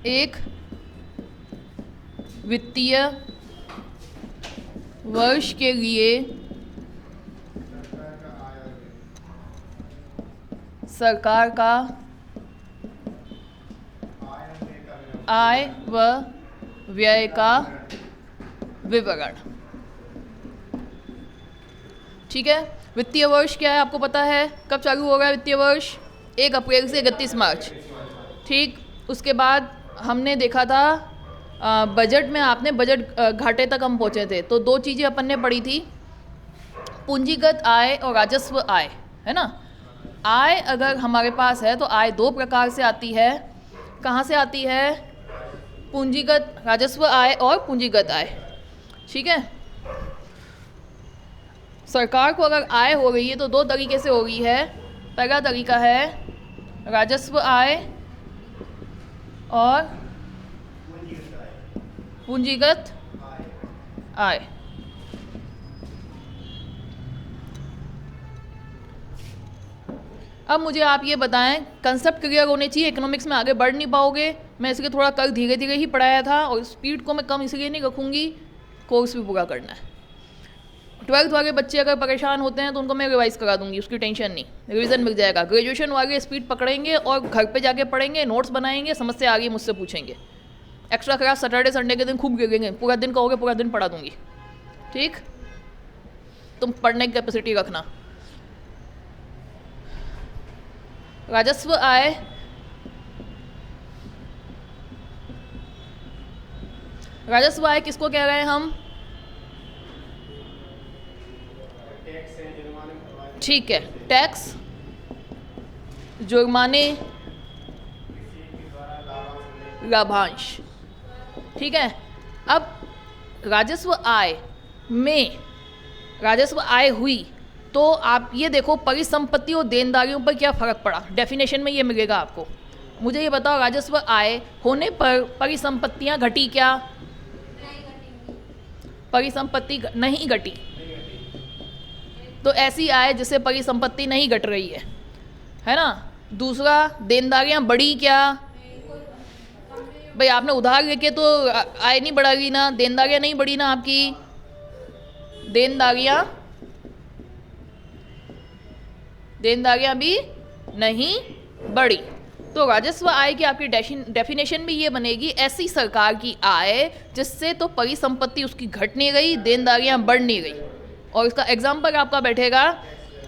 एक वित्तीय वर्ष के लिए सरकार का आय व व्यय का विवरण। ठीक है, वित्तीय वर्ष क्या है आपको पता है, कब चालू हो रहा है वित्तीय वर्ष? 1 अप्रैल से 31 मार्च। ठीक, उसके बाद हमने देखा था बजट में, आपने बजट घाटे तक हम पहुंचे थे, तो 2 चीज़ें अपन ने पढ़ी थी, पूंजीगत आय और राजस्व आय, है ना। आय अगर हमारे पास है तो आय 2 प्रकार से आती है। कहाँ से आती है? पूंजीगत राजस्व आय और पूंजीगत आय। ठीक है, सरकार को अगर आय हो रही है तो 2 तरीके से हो रही है। पहला तरीका है राजस्व आय और पूंजीगत आय। अब मुझे आप ये बताएं, कंसेप्ट क्लियर होने चाहिए, इकोनॉमिक्स में आगे बढ़ नहीं पाओगे। मैं इसलिए थोड़ा कल धीरे धीरे ही पढ़ाया था और स्पीड को मैं कम इसलिए नहीं रखूँगी, कोर्स भी पूरा करना है। 12th वाले बच्चे अगर परेशान होते हैं तो उनको मैं रिवाइज़ करा दूंगी, उसकी टेंशन नहीं, रिवीजन मिल जाएगा। ग्रेजुएशन वाले स्पीड पकड़ेंगे और घर पे जाके पढ़ेंगे, नोट्स बनाएंगे, समस्या आगे मुझसे पूछेंगे। एक्स्ट्रा क्लास सैटरडे संडे के दिन खूब गिरेंगे, पूरा दिन कहोगे पूरा दिन पढ़ा दूंगी। ठीक, तुम पढ़ने की कैपेसिटी रखना। राजस्व आय राजस्व आय किसको कह रहे हैं हम? ठीक है, टैक्स, जुर्माने, लाभांश। ठीक है, अब राजस्व आय में राजस्व आय हुई तो आप ये देखो परिसंपत्ति और देनदारियों पर क्या फ़र्क पड़ा, डेफिनेशन में ये मिलेगा आपको। मुझे ये बताओ, राजस्व आय होने पर परिसंपत्तियां घटी क्या? परिसंपत्ति नहीं घटी, तो ऐसी आय जिससे परिसंपत्ति नहीं घट रही है ना। दूसरा, देनदारियां बढ़ी क्या? भाई आपने उधार लेके तो आय नहीं बढ़ागी ना, देनदारियां नहीं बढ़ी ना आपकी, देनदारियां भी नहीं बढ़ी। तो राजस्व आय की आपकी डेफिनेशन भी ये बनेगी, ऐसी सरकार की आय जिससे तो परिसंपत्ति उसकी घट नहीं गई, देनदारियां बढ़ नहीं गई। और इसका एग्जाम्पल आपका बैठेगा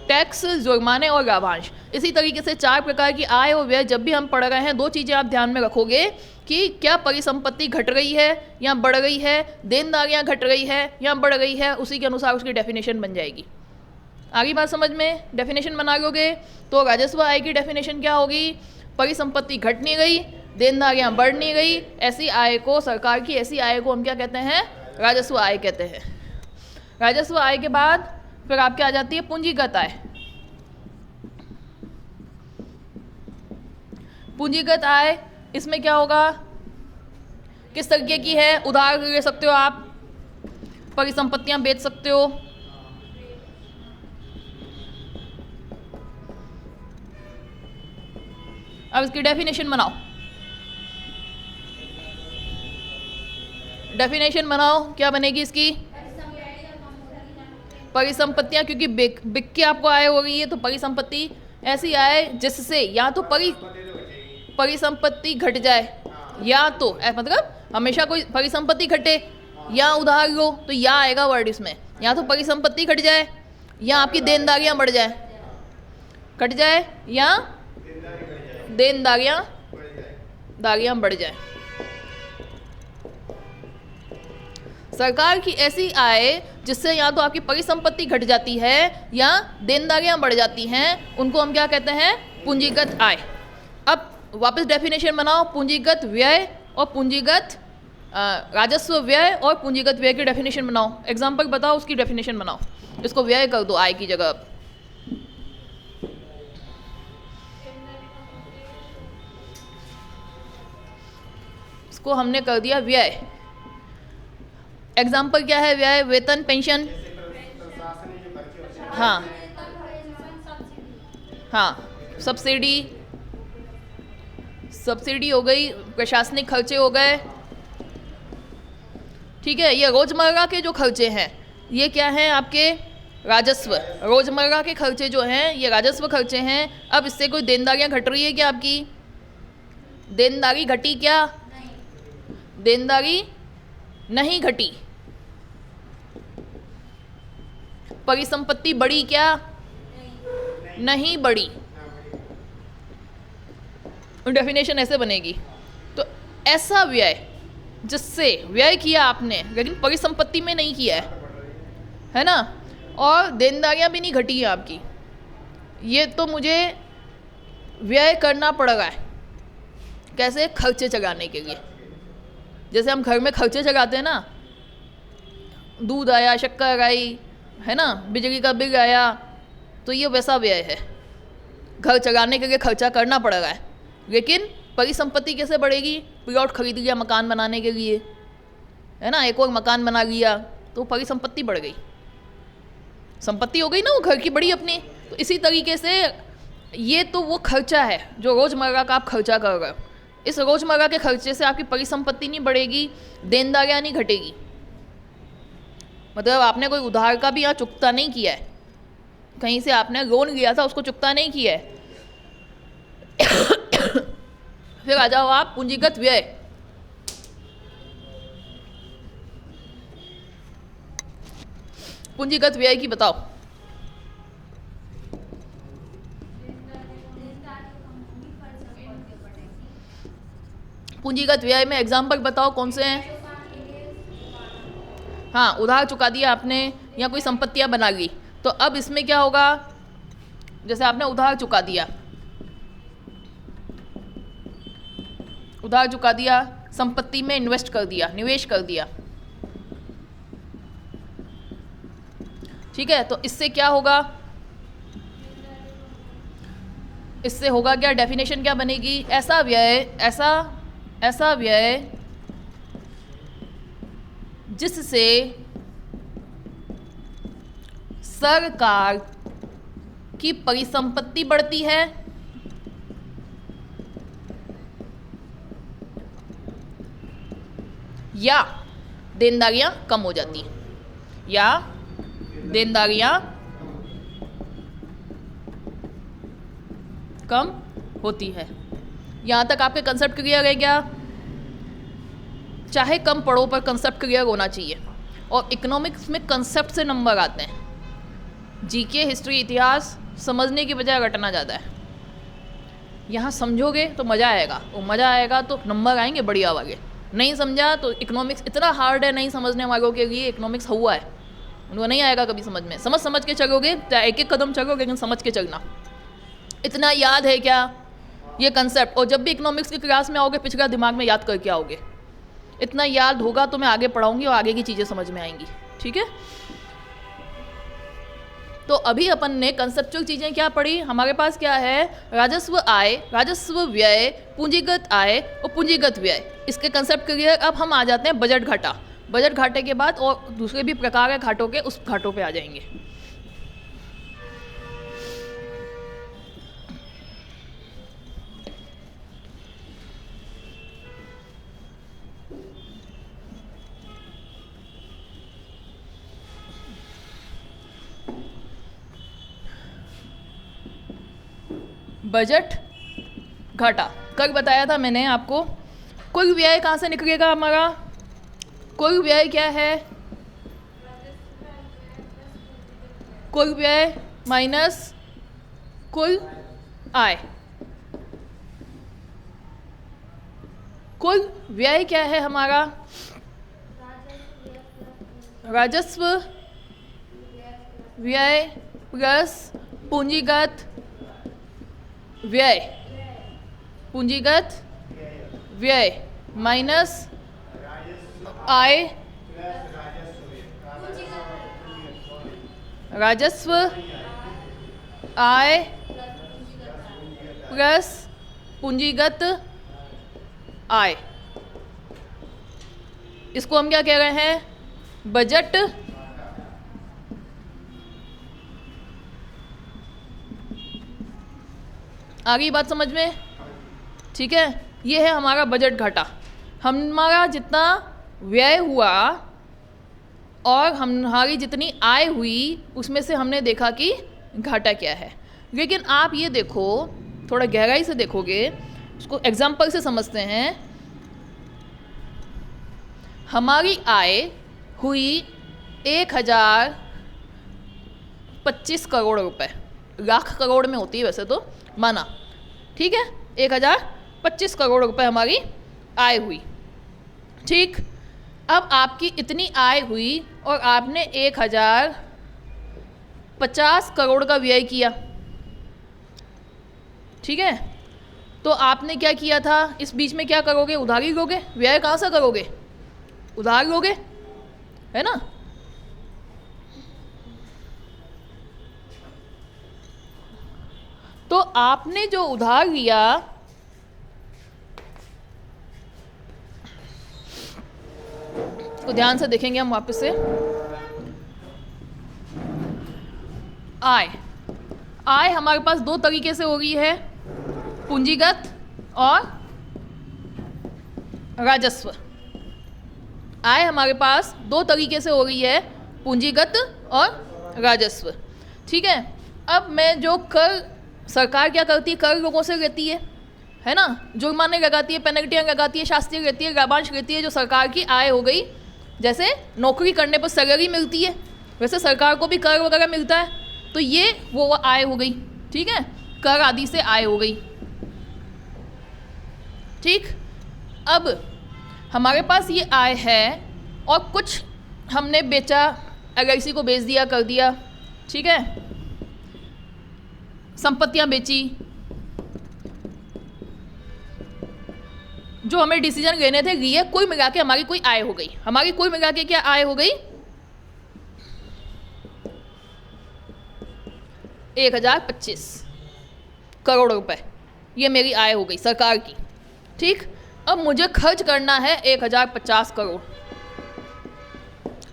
टैक्स, जुर्माने और लाभांश। इसी तरीके से 4 प्रकार की आय और व्यय जब भी हम पढ़ रहे हैं, 2 चीज़ें आप ध्यान में रखोगे कि क्या परिसंपत्ति घट रही है या बढ़ रही है, देनदारियां घट रही है या बढ़ रही है, उसी के अनुसार उसकी डेफिनेशन बन जाएगी। आगे बात समझ में? डेफिनेशन बना लोगे तो राजस्व आय की डेफिनेशन क्या होगी? परिसंपत्ति घट नहीं गई, देनदारियां बढ़ नहीं गई, ऐसी आय को, सरकार की ऐसी आय को हम क्या कहते हैं? राजस्व आय कहते हैं। राजस्व आय के बाद फिर आपके आ जाती है पूंजीगत आय। पूंजीगत आय, इसमें क्या होगा? किस तरीके की है? उधार ले सकते हो आप, परिसंपत्तियां बेच सकते हो, अब इसकी डेफिनेशन बनाओ। डेफिनेशन बनाओ, क्या बनेगी इसकी? परिसंपत्तियां, क्योंकि बिक के आपको आय हो रही है तो परिसंपत्ति ऐसी आय जिससे या तो परिसंपत्ति घट जाए, या तो मतलब हमेशा कोई परिसंपत्ति घटे या उधार लो तो या आएगा वर्ड इसमें, या तो परिसंपत्ति घट जाए या आपकी देनदारियां बढ़ जाए, घट जाए या देनदारियां बढ़ जाए। सरकार की ऐसी आय जिससे या तो आपकी परिसंपत्ति घट जाती है या देनदारियां बढ़ जाती हैं, उनको हम क्या कहते हैं? पूंजीगत आय। अब वापस डेफिनेशन बनाओ, पूंजीगत व्यय और पूंजीगत राजस्व व्यय और पूंजीगत व्यय की डेफिनेशन बनाओ। एग्जाम्पल बताओ, उसकी डेफिनेशन बनाओ, इसको व्यय कर दो आय की जगह। इसको हमने कर दिया व्यय। एग्जाम्पल क्या है? व्यय, वेतन, पेंशन। हाँ हाँ, सब्सिडी, सब्सिडी हो गई, प्रशासनिक खर्चे हो गए, ठीक है। ये रोजमर्रा के जो खर्चे हैं ये क्या हैं आपके राजस्व, रोजमर्रा के खर्चे जो हैं ये राजस्व खर्चे हैं। अब इससे कोई देनदारियां घट रही है क्या आपकी? देनदारी घटी क्या? देनदारी नहीं घटी। परिसंपत्ति बढ़ी क्या? नहीं बढ़ी। डेफिनेशन ऐसे बनेगी। तो ऐसा व्यय जिससे व्यय किया आपने लेकिन परिसंपत्ति में नहीं किया है ना, और देनदारियां भी नहीं घटी है आपकी, ये तो मुझे व्यय करना पड़ रहा है। कैसे? खर्चे चलाने के लिए। जैसे हम घर में खर्चे चलाते हैं ना, दूध आया, शक्कर आई, है ना, बिजली का बिल आया, तो ये वैसा व्यय है। घर चलाने के लिए खर्चा करना पड़ रहा है, लेकिन परिसंपत्ति कैसे बढ़ेगी? प्लॉट खरीद लिया मकान बनाने के लिए, है ना, एक और मकान बना लिया तो परिसंपत्ति बढ़ गई, संपत्ति हो गई ना वो घर की बड़ी अपनी। तो इसी तरीके से ये तो वो खर्चा है जो रोज़मर्रा का आप खर्चा कर रहे हो। इस रोज़मर्रा के खर्चे से आपकी परिसंपत्ति नहीं बढ़ेगी, देनदारियाँ नहीं घटेगी। मतलब आपने कोई उधार का भी यहाँ चुकता नहीं किया है, कहीं से आपने लोन लिया था उसको चुकता नहीं किया है। फिर आ जाओ आप पूंजीगत व्यय। पूंजीगत व्यय की बताओ। पूंजीगत व्यय में एग्जाम्पल बताओ कौन से हैं? हाँ, उधार चुका दिया आपने या कोई संपत्तियां बना ली, तो अब इसमें क्या होगा? जैसे आपने उधार चुका दिया, उधार चुका दिया, संपत्ति में इन्वेस्ट कर दिया, निवेश कर दिया, ठीक है। तो इससे क्या होगा? इससे होगा क्या? डेफिनेशन क्या बनेगी? ऐसा व्यय, ऐसा व्यय जिससे सरकार की परिसंपत्ति बढ़ती है या देनदारियां कम हो जाती हैं, या देनदारियां कम होती है। यहां तक आपके कंसेप्ट क्लियर है क्या? चाहे कम पढ़ो पर कंसेप्ट क्लियर होना चाहिए। और इकोनॉमिक्स में कंसेप्ट से नंबर आते हैं, जीके, हिस्ट्री, इतिहास समझने की बजाय रटना ज़्यादा है। यहाँ समझोगे तो मज़ा आएगा, और मज़ा आएगा तो नंबर आएंगे बढ़िया वाले। नहीं समझा तो इकोनॉमिक्स इतना हार्ड है, नहीं समझने वालों के लिए इकोनॉमिक्स हुआ है, उनको नहीं आएगा कभी समझ में। समझ के चलोगे, एक एक कदम चलो, लेकिन समझ के चलना। इतना याद है क्या ये कंसेप्ट? और जब भी इकोनॉमिक्स की क्लास में आओगे पिछला दिमाग में याद करके आओगे। इतना याद होगा तो मैं आगे पढ़ाऊंगी और आगे की चीज़ें समझ में आएंगी, ठीक है। तो अभी अपन ने कंसेप्चुअल चीज़ें क्या पढ़ी? हमारे पास क्या है? राजस्व आय, राजस्व व्यय, पूंजीगत आय और पूंजीगत व्यय। इसके कंसेप्ट क्लियर। अब हम आ जाते हैं बजट घाटा। बजट घाटे के बाद और दूसरे भी प्रकार है घाटों के, उस घाटों पे आ जाएंगे। बजट घाटा कल बताया था मैंने आपको। कुल व्यय कहाँ से निकलेगा हमारा? कुल व्यय क्या है? कुल व्यय माइनस कुल आय। कुल व्यय क्या है हमारा? राजस्व व्यय प्लस पूंजीगत व्यय, पूंजीगत व्यय माइनस आय, राजस्व आय प्लस पूंजीगत आय। इसको हम क्या कह रहे हैं? बजट आ गई बात समझ में? ठीक है। ये है हमारा बजट घाटा। हमारा जितना व्यय हुआ और हमारी जितनी आय हुई उसमें से हमने देखा कि घाटा क्या है। लेकिन आप ये देखो, थोड़ा गहराई से देखोगे, उसको एग्जाम्पल से समझते हैं। हमारी आय हुई 1025 करोड़ रुपए, लाख करोड़ में होती है वैसे तो, माना, ठीक है, 1025 करोड़ रुपए हमारी आय हुई। ठीक, अब आपकी इतनी आय हुई और आपने 1050 करोड़ का व्यय किया। ठीक है, तो आपने क्या किया था, इस बीच में क्या करोगे, उधारी लोगे। व्यय कहाँ से करोगे, उधार लोगे, है ना। तो आपने जो उधार लिया, तो ध्यान से देखेंगे हम वापस से। आय हमारे पास दो तरीके से हो रही है, पूंजीगत और राजस्व। आय हमारे पास दो तरीके से हो रही है, पूंजीगत और राजस्व। ठीक है, अब मैं जो कर, सरकार क्या करती है, कर लोगों से लेती है ना, जुर्माने लगाती है, पेनल्टियाँ लगाती है, शास्ति लेती है, लाभांश लेती है, जो सरकार की आय हो गई। जैसे नौकरी करने पर सैलरी मिलती है, वैसे सरकार को भी कर वगैरह मिलता है, तो ये वो आय हो गई। ठीक है, कर आदि से आय हो गई। ठीक, अब हमारे पास ये आय है और कुछ हमने बेचा, LIC को बेच दिया, कर दिया। ठीक है, संपत्तियां बेची, जो हमें डिसीजन लेने थे लिए, कुल मिला के हमारी कोई आय हो गई। हमारी कुल मिला के क्या आय हो गई, 1025 करोड़ रुपए, ये मेरी आय हो गई सरकार की। ठीक, अब मुझे खर्च करना है 1050 करोड़।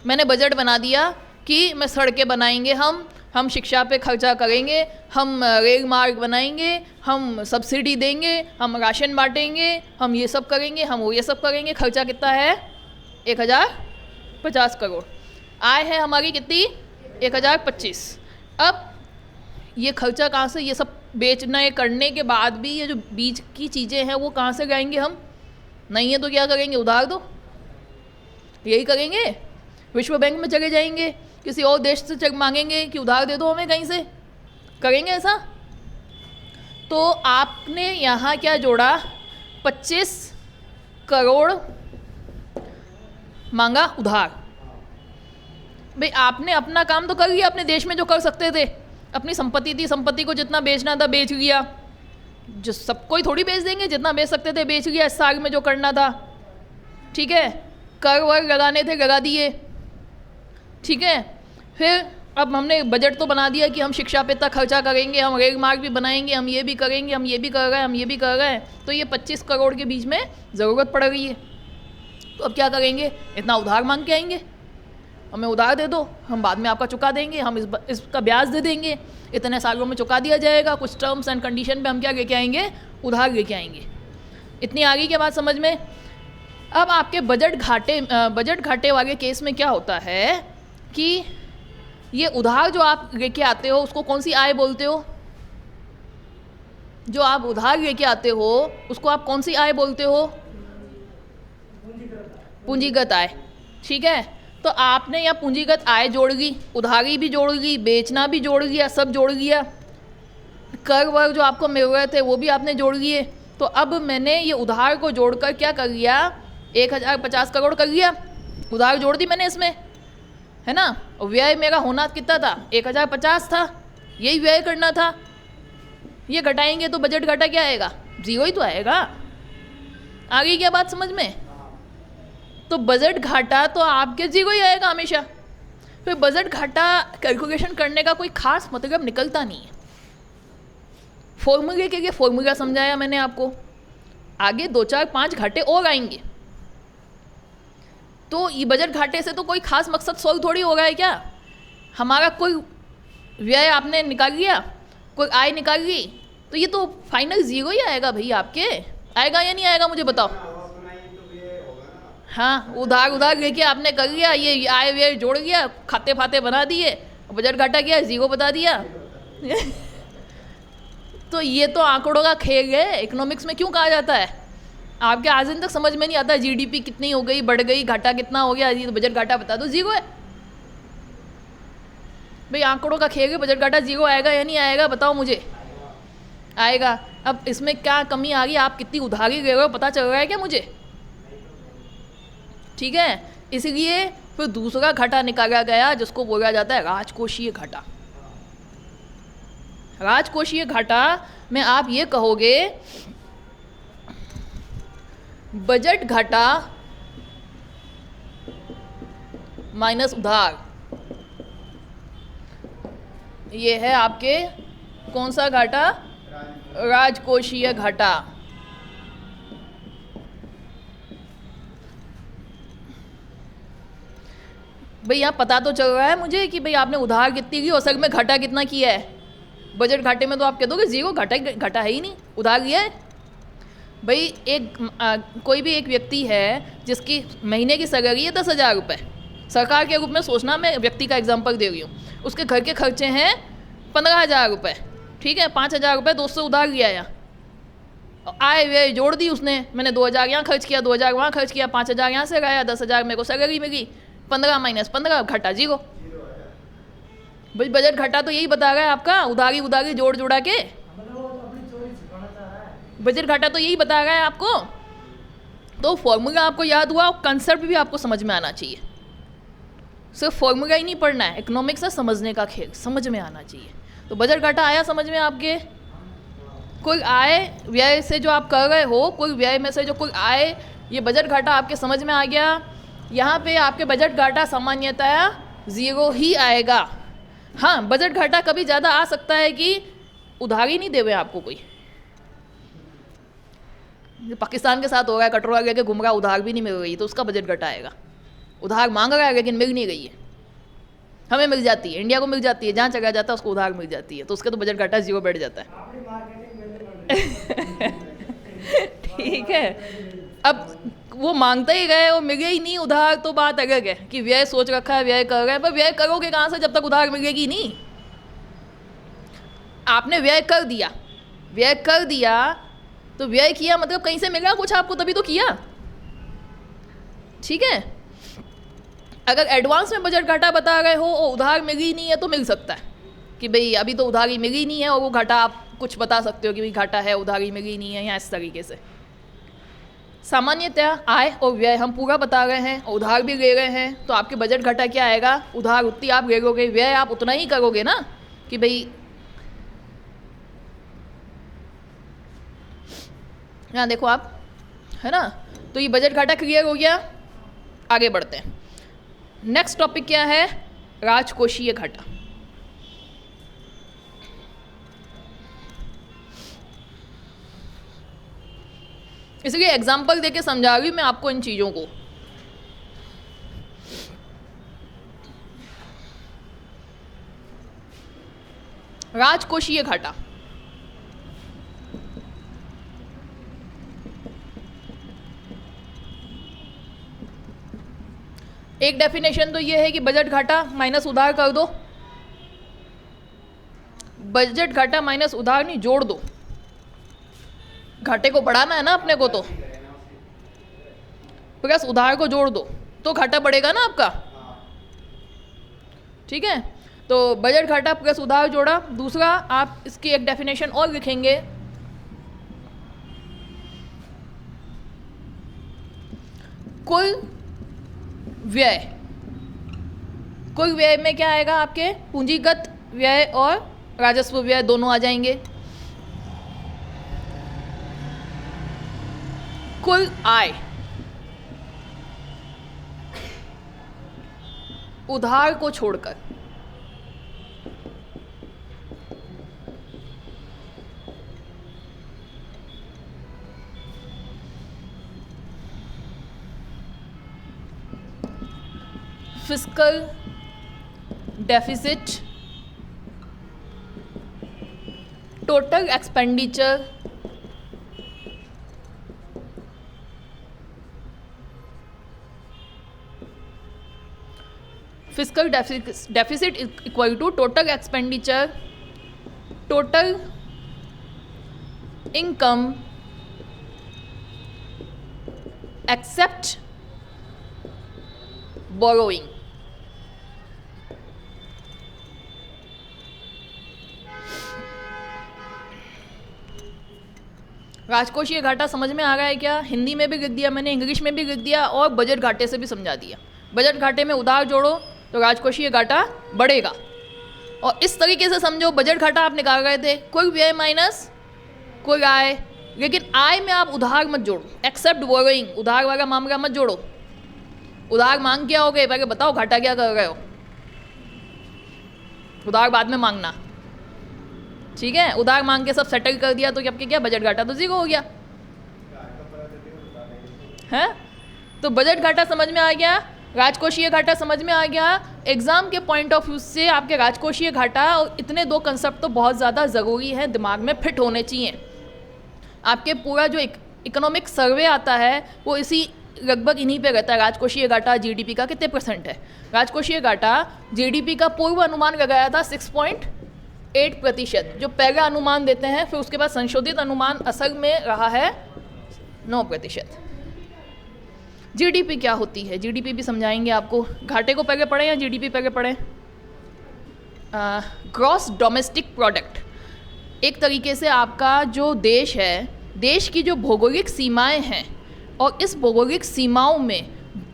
मैंने बजट बना दिया कि मैं सड़कें बनाएंगे, हम शिक्षा पे खर्चा करेंगे, हम रेल मार्ग बनाएंगे, हम सब्सिडी देंगे, हम राशन बांटेंगे, हम ये सब करेंगे, हम वो ये सब करेंगे। खर्चा कितना है, 1050 करोड़। आय है हमारी कितनी, 1025। अब ये खर्चा कहाँ से, ये सब बेचने करने के बाद भी ये जो बीच की चीज़ें हैं वो कहाँ से लाएंगे हम। नहीं है तो क्या करेंगे, उधार दो, यही करेंगे। विश्व बैंक में चले जाएंगे, किसी और देश से चेक मांगेंगे कि उधार दे दो हमें कहीं से, करेंगे ऐसा। तो आपने यहाँ क्या जोड़ा, 25 करोड़ मांगा उधार। भाई आपने अपना काम तो कर लिया, अपने देश में जो कर सकते थे, अपनी संपत्ति थी, संपत्ति को जितना बेचना था बेच लिया। जो सब कोई थोड़ी बेच देंगे, जितना बेच सकते थे बेच लिया, इस साल में जो करना था। ठीक है, कर वर लगाने थे लगा दिए। ठीक है, फिर अब हमने बजट तो बना दिया कि हम शिक्षा पे इतना खर्चा करेंगे, हम रेल मार्ग भी बनाएंगे, हम ये भी करेंगे, हम ये भी कर रहे हैं, हम ये भी कर रहे हैं। तो ये 25 करोड़ के बीच में ज़रूरत पड़ रही है, तो अब क्या करेंगे, इतना उधार मांग के आएंगे, हमें उधार दे दो, हम बाद में आपका चुका देंगे, हम इसका ब्याज दे देंगे, इतने सालों में चुका दिया जाएगा। कुछ टर्म्स एंड कंडीशन पे हम क्या लेके आएंगे, उधार लेके आएंगे। इतनी आगे की बात समझ में। अब आपके बजट घाटे वाले केस में क्या होता है कि ये उधार जो आप लेके आते हो उसको कौन सी आय बोलते हो, जो आप उधार लेके आते हो उसको आप कौन सी आय बोलते हो, पूंजीगत आय। ठीक है, तो आपने यहाँ पूंजीगत आय जोड़ ली, उधारी भी जोड़ ली, बेचना भी जोड़ लिया, सब जोड़ लिया, कर वर जो आपको मिल रहे थे वो भी आपने जोड़ लिए। तो अब मैंने ये उधार को जोड़कर क्या कर लिया, 1050 करोड़ कर लिया, उधार जोड़ दी मैंने इसमें, है ना। व्यय मेरा होना कितना था, 1050 था, यही व्यय करना था। ये घटाएंगे तो बजट घटा क्या आएगा, 0 ही तो आएगा। आगे क्या बात समझ में। तो बजट घाटा तो आपके 0 ही आएगा हमेशा। फिर बजट घाटा कैलकुलेशन करने का कोई खास मतलब निकलता नहीं है। फॉर्मूले के लिए फॉर्मूला समझाया मैंने आपको, आगे 2 4 5 घाटे और आएंगे। तो ये बजट घाटे से तो कोई खास मकसद सॉल्व थोड़ी हो रहा है क्या। हमारा कोई व्यय आपने निकाल लिया, कोई आय निकाल ली, तो ये तो फाइनल 0 ही आएगा भाई आपके। आएगा या नहीं आएगा मुझे बताओ। हाँ, उधार उधार लेके आपने कर लिया, ये आय व्यय जोड़ लिया, खाते फाते बना दिए, बजट घाटा किया, जीरो बता दिया। तो ये तो आंकड़ों का खेल है। इकोनॉमिक्स में क्यों कहा जाता है? आपके आज दिन तक समझ में नहीं आता जीडीपी कितनी हो गई, बढ़ गई, घाटा कितना हो गया, तो बजट घाटा बता दो, जीरो है। भाई आंकड़ों का खेल है, बजट घाटा जीरो आएगा या नहीं आएगा बताओ मुझे। आएगा। अब इसमें क्या कमी आ गई, आप कितनी उधारी ले रहे हो पता चल रहा है क्या मुझे? ठीक है, इसलिए फिर दूसरा घाटा निकाला गया जिसको बोला जाता है राजकोषीय घाटा। राजकोषीय घाटा में आप ये कहोगे बजट घाटा माइनस उधार, ये है आपके कौन सा घाटा? राजकोषीय घाटा। भाई यहाँ पता तो चल रहा है मुझे कि भाई आपने उधार कितनी की और असल में घाटा कितना किया है। बजट घाटे में तो आप कह दोगे जीरो, घाटा है ही नहीं, उधार लिया है। भाई कोई भी एक व्यक्ति है जिसकी महीने की सैलरी है 10,000 रुपये, सरकार के रूप में सोचना, मैं व्यक्ति का एग्जांपल दे रही हूँ, उसके घर के खर्चे हैं 15,000 रुपये, ठीक है, 5,000 रुपये दोस्त से उधार लिया है, आय व्यय जोड़ दी उसने, मैंने 2,000 यहाँ खर्च किया, 2,000 वहाँ खर्च किया, 5,000 यहाँ से गया, 10,000 मेरे को सैलरी मिली, 15 माइनस 15 घाटा जीरो। भाई बजट घाटा तो यही बता रहा है आपका, उधारी उधारी जोड़ जोड़ा के बजट घाटा तो यही बता रहा है आपको। तो फॉर्मूला आपको याद हुआ, कंसेप्ट भी आपको समझ में आना चाहिए। सिर्फ फॉर्मूला ही नहीं पढ़ना है, इकोनॉमिक्स है समझने का खेल, समझ में आना चाहिए। तो बजट घाटा आया समझ में आपके? कोई आय व्यय से जो आप कर रहे हो, कोई व्यय में से जो कोई आय, ये बजट घाटा आपके समझ में आ गया। यहाँ पे आपके बजट घाटा सामान्यतया जीरो ही आएगा। हाँ, बजट घाटा कभी ज़्यादा आ सकता है कि उधारी नहीं देवे आपको कोई, पाकिस्तान के साथ हो रहा है, कटोरा लेके घूम रहा, उधार भी नहीं मिल रही, तो उसका बजट घटा आएगा। उधार मांग रहा है लेकिन मिल नहीं रही है, हमें मिल जाती है, इंडिया को मिल जाती है, जहाँ चला जाता है उसको उधार मिल जाती है, तो उसका तो बजट घाटा जीरो बैठ जाता है। ठीक है, अब वो मांगते ही गए और मिले ही नहीं उधार, तो बात अलग है कि व्यय सोच रखा है, व्यय कर रहे हैं, पर व्यय करोगे कहाँ से जब तक उधार मिलेगी नहीं। आपने व्यय कर दिया, व्यय कर दिया तो व्यय किया मतलब कहीं से मिला कुछ आपको, तभी तो किया। ठीक है, अगर एडवांस में बजट घाटा बता रहे हो और उधार मिली नहीं है तो मिल सकता है कि भाई अभी तो उधारी मिली नहीं है, और वो घाटा आप कुछ बता सकते हो कि भाई घाटा है, उधारी मिली नहीं है, या इस तरीके से। सामान्यतः आय और व्यय हम पूरा बता रहे हैं और उधार भी ले रहे हैं, तो आपके बजट घाटा क्या आएगा? उधार उतनी आप ले लोगे, व्यय आप उतना ही करोगे ना कि भाई यहाँ देखो आप, है ना। तो ये बजट घाटा क्लियर हो गया। आगे बढ़ते हैं, नेक्स्ट टॉपिक क्या है? राजकोषीय घाटा। इसलिए एग्जाम्पल देके समझा रही हूँ मैं आपको इन चीज़ों को। राजकोषीय घाटा, एक डेफिनेशन तो ये है कि बजट घाटा माइनस उधार कर दो, बजट घाटा माइनस उधार नहीं, जोड़ दो, घाटे को बढ़ाना है ना अपने को, तो प्लस उधार को जोड़ दो तो घाटा बढ़ेगा ना आपका। ठीक है, तो बजट घाटा प्लस उधार जोड़ा। दूसरा आप इसकी एक डेफिनेशन और लिखेंगे, कुल व्यय। कुल व्यय में क्या आएगा आपके? पूंजीगत व्यय और राजस्व व्यय दोनों आ जाएंगे। कुल आय, उधार को छोड़कर, fiscal deficit, total expenditure physical deficit equal to total expenditure, total income except borrowing. राजकोषीय घाटा समझ में आ रहा है क्या? हिंदी में भी लिख दिया मैंने, इंग्लिश में भी लिख दिया और बजट घाटे से भी समझा दिया। बजट घाटे में उधार जोड़ो तो राजकोषीय घाटा बढ़ेगा। और इस तरीके से समझो, बजट घाटा आप निकाल रहे थे, कुल व्यय माइनस कुल आय, लेकिन आय में आप उधार मत जोड़ो, एक्सेप्ट बोरोइंग, उधार वाला मामला मत जोड़ो। उधार मांग क्या हो गए, पहले बताओ घाटा क्या कर रहे हो, उधार बाद में मांगना, ठीक है? उधार मांग के सब सेटल कर दिया तो आपके क्या बजट घाटा तो जीरो हो गया है। तो बजट घाटा समझ में आ गया, राजकोषीय घाटा समझ में आ गया। एग्जाम के पॉइंट ऑफ व्यू से आपके राजकोषीय घाटा और इतने दो कंसेप्ट तो बहुत ज़्यादा ज़रूरी है, दिमाग में फिट होने चाहिए। आपके पूरा जो इकोनॉमिक सर्वे आता है वो इसी लगभग इन्हीं पे रहता है। राजकोषीय घाटा जीडीपी का कितने % है? राजकोषीय घाटा जीडीपी का पूर्व अनुमान लगाया था 6.8%, जो पहला अनुमान देते हैं, फिर उसके बाद संशोधित अनुमान असल में रहा है 9%। जीडीपी क्या होती है, जीडीपी भी समझाएंगे आपको। घाटे को पहले पढ़ें या जीडीपी पहले पढ़ें? ग्रॉस डोमेस्टिक प्रोडक्ट एक तरीके से आपका जो देश है, देश की जो भौगोलिक सीमाएं हैं, और इस भौगोलिक सीमाओं में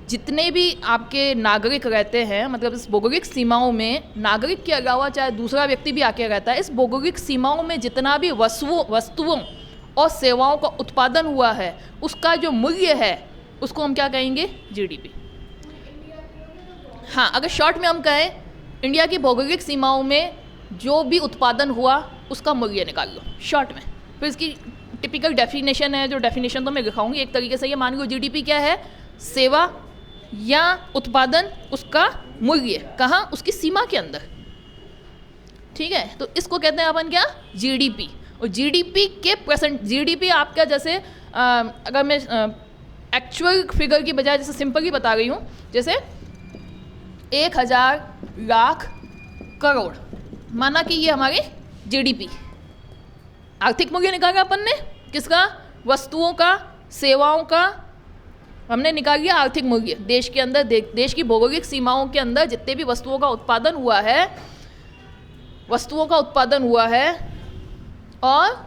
जितने भी आपके नागरिक रहते हैं, मतलब इस भौगोलिक सीमाओं में नागरिक के अलावा चाहे दूसरा व्यक्ति भी आके रहता है, इस भौगोलिक सीमाओं में जितना भी वस्तुओं और सेवाओं का उत्पादन हुआ है, उसका जो मूल्य है उसको हम क्या कहेंगे? जीडीपी। हाँ, अगर शॉर्ट में हम कहें, इंडिया की भौगोलिक सीमाओं में जो भी उत्पादन हुआ उसका मूल्य निकाल लो शॉर्ट में। फिर इसकी टिपिकल डेफिनेशन है, जो डेफिनेशन तो मैं दिखाऊंगी। एक तरीके से ये मान लो जीडीपी क्या है? सेवा या उत्पादन, उसका मूल्य कहाँ? उसकी सीमा के अंदर, ठीक है? तो इसको कहते हैं अपन क्या? जीडीपी। और जीडीपी के % जीडीपी आपका जैसे अगर मैं एक्चुअल फिगर की बजाय जैसे सिंपल ही बता रही हूँ, जैसे 1000 लाख करोड़ माना कि ये हमारी जीडीपी, आर्थिक मूल्य निकाला अपन ने किसका? वस्तुओं का, सेवाओं का हमने निकाल लिया आर्थिक मूल्य। देश के अंदर, देश की भौगोलिक सीमाओं के अंदर जितने भी वस्तुओं का उत्पादन हुआ है और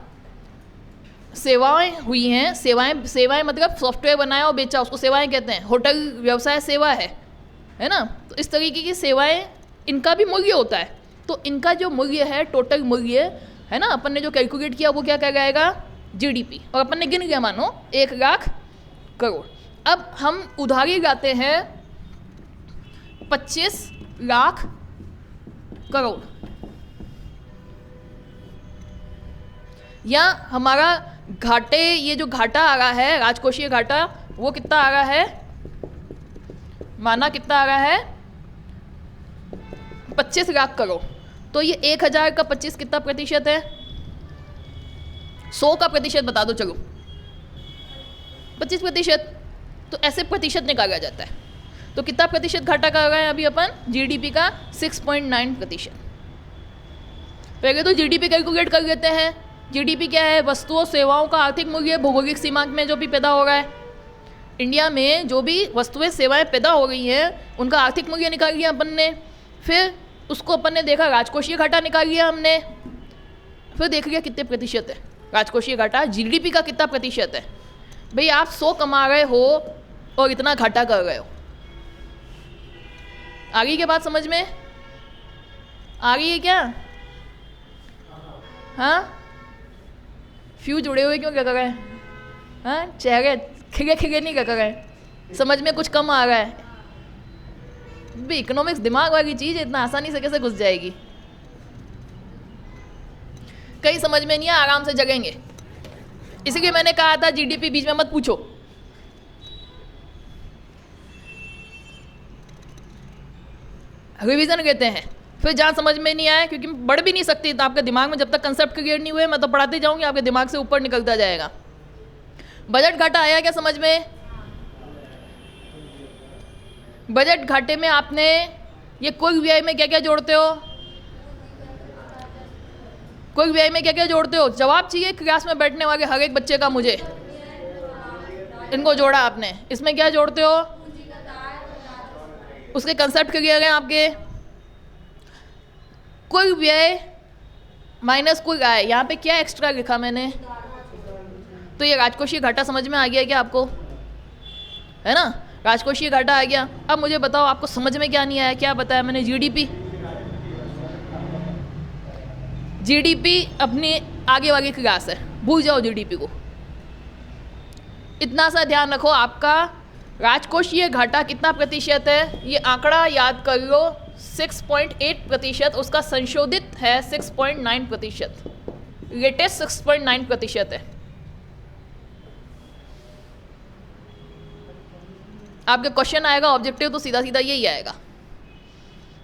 सेवाएं हुई हैं, सेवाएं मतलब सॉफ्टवेयर बनाया और बेचा, उसको सेवाएं कहते हैं। होटल व्यवसाय सेवा है ना? तो इस तरीके की सेवाएं, इनका भी मूल्य होता है। तो इनका जो मूल्य है, टोटल मूल्य है ना, अपन ने जो कैलकुलेट किया वो क्या कहलाएगा? जीडीपी। और अपन ने गिन लिया मानो 1 लाख करोड़। अब हम उधारी लाते हैं 25 लाख करोड़, या हमारा घाटे, ये जो घाटा आ रहा है राजकोषीय घाटा, वो कितना आ रहा है? माना कितना आ रहा है? 25 लाख करोड़। तो ये 1000 का 25 कितना प्रतिशत है? 100 का प्रतिशत बता दो, चलो 25%। तो ऐसे प्रतिशत निकाला जाता है। तो कितना प्रतिशत घाटा कर रहे हैं अभी अपन? जीडीपी का 6.9%। पहले तो जीडीपी कैलकुलेट कर लेते हैं। जीडीपी क्या है? वस्तुओं सेवाओं का आर्थिक मूल्य भौगोलिक सीमा में जो भी पैदा हो रहा है। इंडिया में जो भी वस्तुएं सेवाएं पैदा हो रही हैं उनका आर्थिक मूल्य निकाल लिया अपन ने। फिर उसको अपन ने देखा, राजकोषीय घाटा निकाल लिया हमने। फिर देख लिया कितने प्रतिशत है राजकोषीय घाटा, जीडीपी का कितना प्रतिशत है। भाई आप 100 कमा रहे हो और इतना घाटा कर रहे हो। आगे की बात समझ में आ रही है क्या? हाँ, फ्यूज जुड़े हुए क्यों क्या कर रहे हैं? हाँ, चेहरे खिगे खिगे नहीं क्या कर रहे हैं? समझ में कुछ कम आ रहा है? भाई इकोनॉमिक्स दिमाग वाली चीज़ है, इतना आसानी से कैसे घुस जाएगी? कहीं समझ में नहीं है, आराम से जगेंगे। इसलिए मैंने कहा था जीडीपी बीच में मत पूछो। रिवीजन कहते हैं। फिर जहाँ समझ में नहीं आया, क्योंकि बढ़ भी नहीं सकती, तो आपके दिमाग में जब तक कंसेप्ट क्लियर नहीं हुए, मैं तो पढ़ाते जाऊंगी, आपके दिमाग से ऊपर निकलता जाएगा। बजट घाटा आया क्या समझ में? बजट घाटे में आपने ये कुल व्यय में क्या क्या जोड़ते हो? कुल व्यय में क्या क्या जोड़ते हो? जवाब चाहिए क्लास में बैठने वाले हर एक बच्चे का मुझे। इनको जोड़ा आपने, इसमें क्या जोड़ते हो? उसके कंसेप्ट क्लियर हैं आपके? कुल व्यय माइनस कुल आय, यहाँ पे क्या एक्स्ट्रा लिखा मैंने? तो ये राजकोषीय घाटा समझ में आ गया क्या आपको? है ना, राजकोषीय घाटा आ गया। अब मुझे बताओ आपको समझ में क्या नहीं आया? क्या बताया मैंने? जीडीपी। जीडीपी अपनी आगे वाली क्लास है, भूल जाओ जीडीपी को। इतना सा ध्यान रखो, आपका राजकोषीय घाटा कितना प्रतिशत है? ये आंकड़ा याद कर लो, 6.8%। उसका संशोधित है 6.9%, लेटेस्ट 6.9% है। आपके क्वेश्चन आएगा ऑब्जेक्टिव तो सीधा सीधा यही आएगा।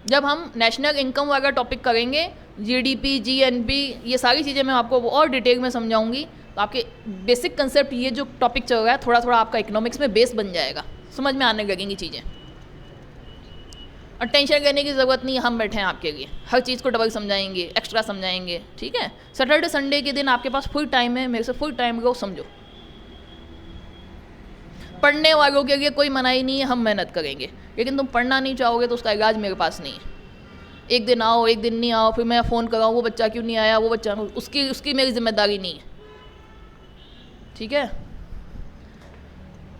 जब हम नेशनल इनकम वाला टॉपिक करेंगे, जीडीपी, जीएनपी, ये सारी चीज़ें मैं आपको और डिटेल में समझाऊंगी, तो आपके बेसिक कंसेप्ट, ये जो टॉपिक चल रहा है, थोड़ा थोड़ा आपका इकोनॉमिक्स में बेस बन जाएगा, समझ में आने लगेंगी चीज़ें। और टेंशन लेने की ज़रूरत नहीं, हम बैठे हैं आपके लिए, हर चीज़ को डबल समझाएंगे, एक्स्ट्रा समझाएंगे, ठीक है। सैटरडे संडे के दिन आपके पास फुल टाइम है, मेरे से फुल टाइम लो, समझो। पढ़ने वालों के लिए कोई मनाही नहीं है, हम मेहनत करेंगे, लेकिन तुम पढ़ना नहीं चाहोगे तो उसका इलाज मेरे पास नहीं है। एक दिन आओ, एक दिन नहीं आओ, फिर मैं फ़ोन कराऊँ वो बच्चा क्यों नहीं आया, वो बच्चा, उसकी मेरी जिम्मेदारी नहीं है, ठीक है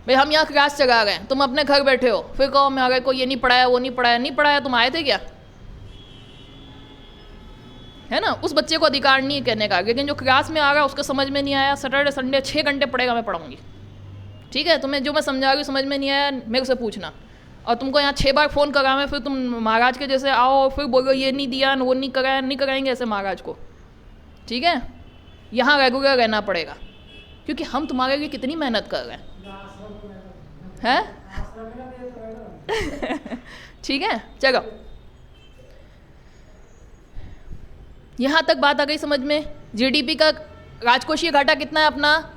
भाई। हम यहाँ क्लास चला रहे हैं, तुम अपने घर बैठे हो, फिर कहो मैं अगर कोई ये नहीं पढ़ाया, वो नहीं पढ़ाया। नहीं पढ़ाया, तुम आए थे क्या? है ना, उस बच्चे को अधिकार नहीं है कहने का, लेकिन जो क्लास में आ रहा है उसको समझ में नहीं आया, सैटरडे संडे 6 घंटे पढ़ेगा, मैं पढ़ाऊँगी, ठीक है। तुम्हें जो मैं समझा रही हूँ समझ में नहीं आया, मेरे से पूछना। और तुमको यहाँ 6 बार फ़ोन करा मैं, फिर तुम महाराज के जैसे आओ, फिर बोलो ये नहीं दिया, वो नहीं कराया, नहीं कराएंगे ऐसे महाराज को, ठीक है। यहाँ रेगुलर रहना पड़ेगा, क्योंकि हम तुम्हारे लिए कितनी मेहनत कर रहे हैं, ठीक है। चलो, यहाँ तक बात आ गई समझ में। जीडीपी का राजकोषीय घाटा कितना है अपना?